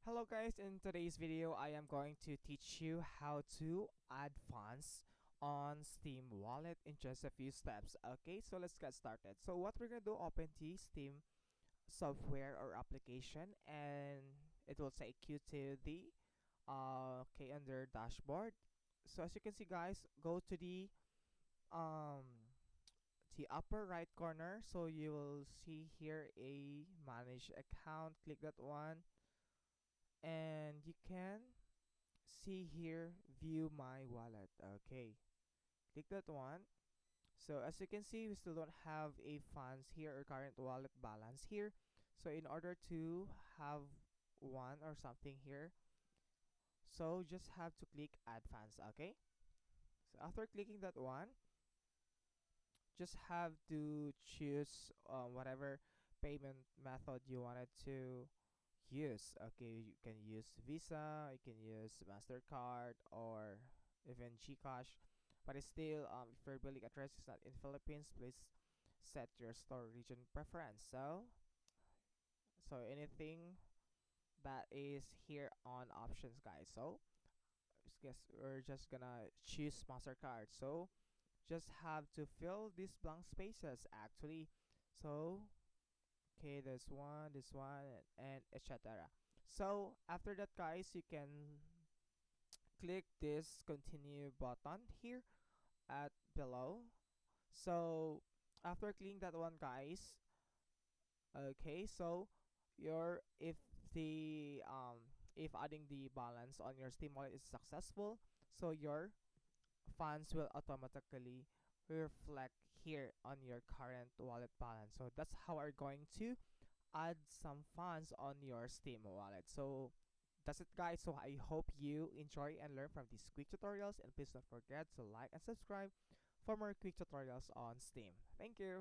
Hello guys, in today's video I am going to teach you how to add funds on Steam wallet in just a few steps. Okay, so let's get started. So what we're gonna do, open the Steam software or application and it will take you to the under dashboard. So as you can see guys, go to um the upper right corner. So you will see here a manage account, click that one and you can see here view my wallet. Okay, click that one. So as you can see, we still don't have a funds here or current wallet balance here. So in order to have one or something here, so just have to click add funds. Okay, so after clicking that one, just have to choose whatever payment method you wanted to use. Okay, you can use Visa, you can use MasterCard, or even GCash. But it's still, if your billing address is not in Philippines, please set your store region preference. So anything that is here on options, guys. So I guess we're just gonna choose MasterCard. So just have to fill these blank spaces actually. So okay, this one, and etc. So after that guys, you can click this continue button here at below. So after clicking that one guys, okay, so your if adding the balance on your Steam wallet is successful, so your funds will automatically reflect here on your current wallet balance. So that's how we're going to add some funds on your Steam wallet. So that's it guys. So I hope you enjoy and learn from these quick tutorials, and please don't forget to like and subscribe for more quick tutorials on Steam. Thank you.